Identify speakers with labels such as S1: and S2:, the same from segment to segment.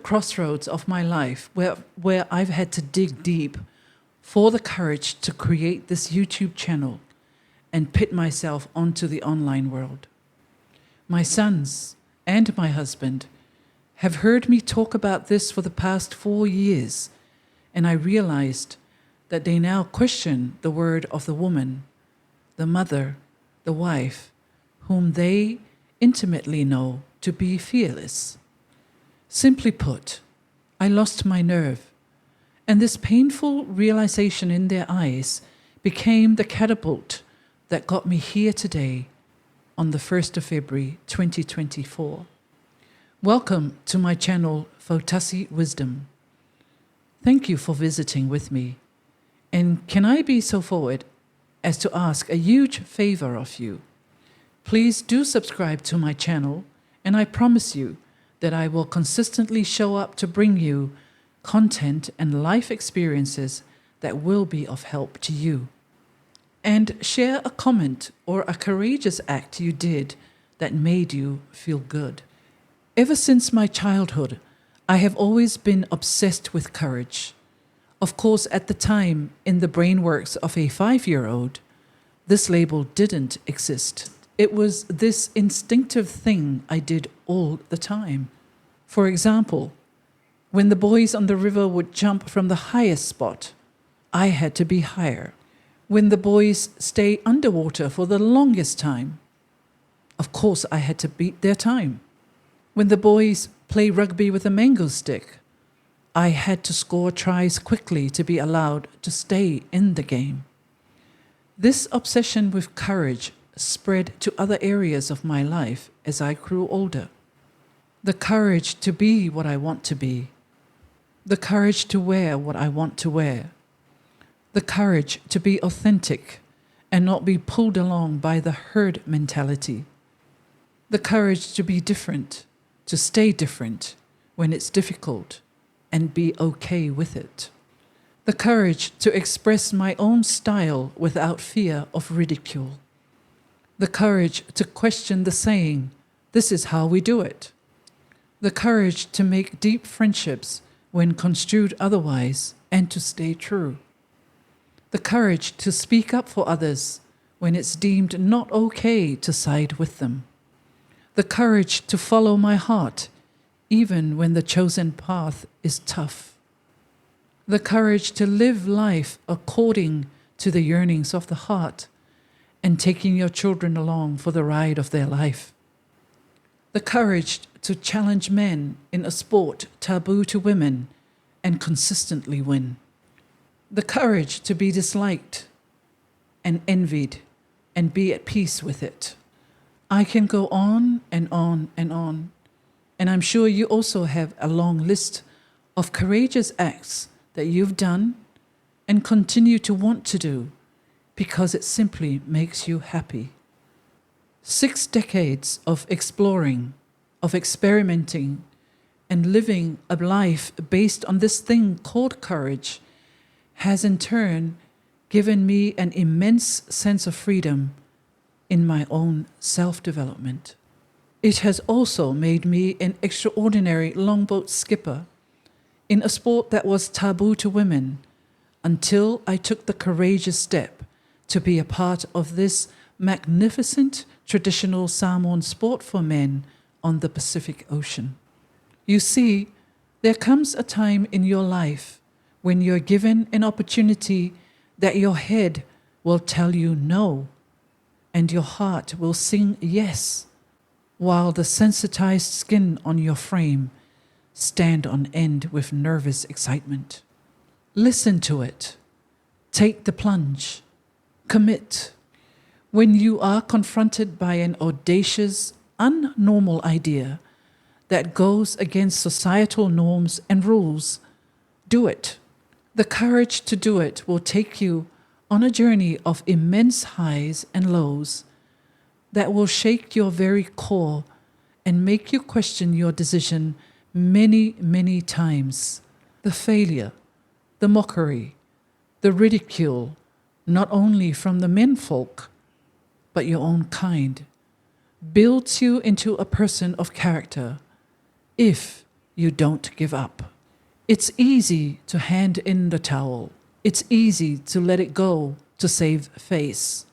S1: crossroads of my life where I've had to dig deep for the courage to create this YouTube channel and pit myself onto the online world. My sons and my husband have heard me talk about this for the past 4 years, and I realized that they now question the word of the woman, the mother, the wife, whom they intimately know to be fearless. Simply put, I lost my nerve, and this painful realization in their eyes became the catapult that got me here today on the 1st of February 2024. Welcome to my channel, FAUTASI Wisdom. Thank you for visiting with me. And can I be so forward as to ask a huge favor of you? Please do subscribe to my channel, and I promise you that I will consistently show up to bring you content and life experiences that will be of help to you. And share a comment or a courageous act you did that made you feel good. Ever since my childhood, I have always been obsessed with courage. Of course, at the time, in the brainworks of a 5-year-old, this label didn't exist. It was this instinctive thing I did all the time. For example, when the boys on the river would jump from the highest spot, I had to be higher. When the boys stay underwater for the longest time, of course I had to beat their time. When the boys play rugby with a mango stick, I had to score tries quickly to be allowed to stay in the game. This obsession with courage spread to other areas of my life as I grew older. The courage to be what I want to be. The courage to wear what I want to wear. The courage to be authentic and not be pulled along by the herd mentality. The courage to be different, to stay different when it's difficult and be okay with it. The courage to express my own style without fear of ridicule. The courage to question the saying, "This is how we do it." The courage to make deep friendships when construed otherwise and to stay true. The courage to speak up for others when it's deemed not okay to side with them. The courage to follow my heart even when the chosen path is tough. The courage to live life according to the yearnings of the heart and taking your children along for the ride of their life. The courage to challenge men in a sport taboo to women and consistently win. The courage to be disliked and envied and be at peace with it. I can go on and on and on, and I'm sure you also have a long list of courageous acts that you've done and continue to want to do because it simply makes you happy. 6 decades of exploring, of experimenting, and living a life based on this thing called courage has in turn given me an immense sense of freedom in my own self-development. It has also made me an extraordinary longboat skipper in a sport that was taboo to women until I took the courageous step to be a part of this magnificent traditional salmon sport for men on the Pacific Ocean. You see, there comes a time in your life when you're given an opportunity that your head will tell you no, and your heart will sing yes, while the sensitized skin on your frame stand on end with nervous excitement. Listen to it. Take the plunge. Commit. When you are confronted by an audacious, unnormal idea that goes against societal norms and rules, do it. The courage to do it will take you on a journey of immense highs and lows that will shake your very core and make you question your decision many, many times. The failure, the mockery, the ridicule, not only from the menfolk, but your own kind, builds you into a person of character if you don't give up. It's easy to hand in the towel. It's easy to let it go to save face.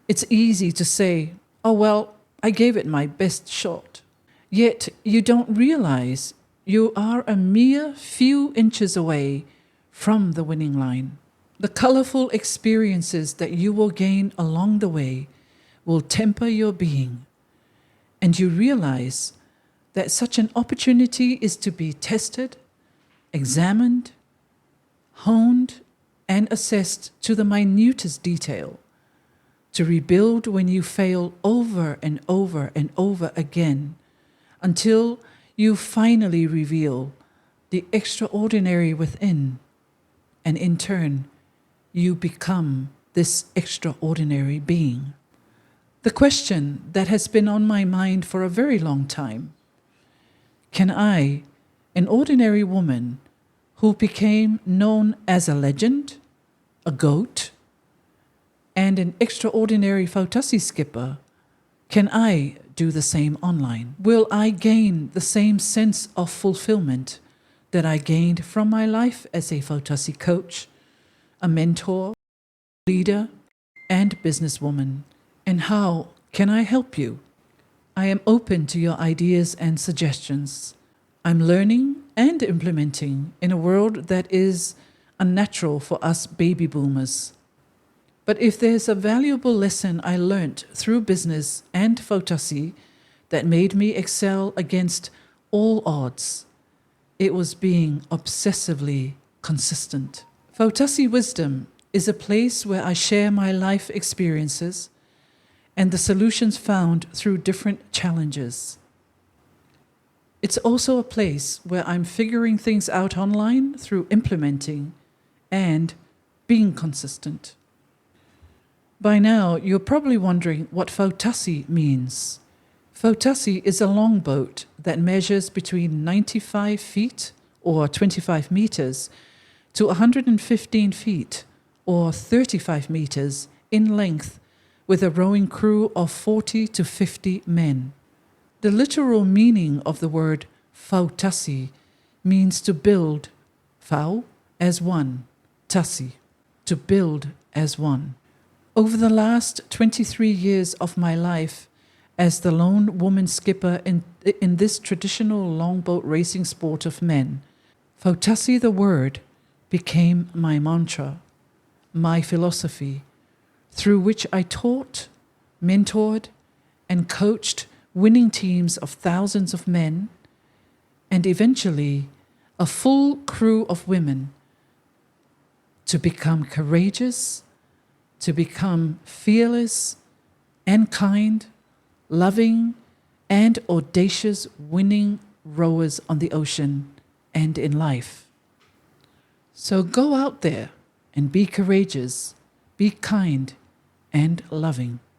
S1: It's easy to say, oh well, I gave it my best shot. Yet you don't realize you are a mere few inches away from the winning line. The colorful experiences that you will gain along the way will temper your being, and you realize that such an opportunity is to be tested, examined, honed, and assessed to the minutest detail, to rebuild when you fail over and over and over again, until you finally reveal the extraordinary within, and in turn, you become this extraordinary being. The question that has been on my mind for a very long time: can I, an ordinary woman who became known as a legend, a goat, and an extraordinary FAUTASI skipper, can I do the same online? Will I gain the same sense of fulfillment that I gained from my life as a FAUTASI coach, a mentor, leader, and businesswoman? And how can I help you? I am open to your ideas and suggestions. I'm learning and implementing in a world that is unnatural for us baby boomers. But if there's a valuable lesson I learnt through business and FAUTASI that made me excel against all odds, it was being obsessively consistent. FAUTASI Wisdom is a place where I share my life experiences and the solutions found through different challenges. It's also a place where I'm figuring things out online through implementing and being consistent. By now, you're probably wondering what FAUTASI means. FAUTASI is a longboat that measures between 95 feet or 25 meters to 115 feet or 35 meters in length, with a rowing crew of 40 to 50 men. The literal meaning of the word FAUTASI means to build, fau as one, tasi, to build as one. Over the last 23 years of my life as the lone woman skipper in this traditional longboat racing sport of men, FAUTASI the word became my mantra, my philosophy, through which I taught, mentored, and coached winning teams of thousands of men, and eventually a full crew of women to become courageous, to become fearless and kind, loving and audacious winning rowers on the ocean and in life. So go out there and be courageous, be kind and loving.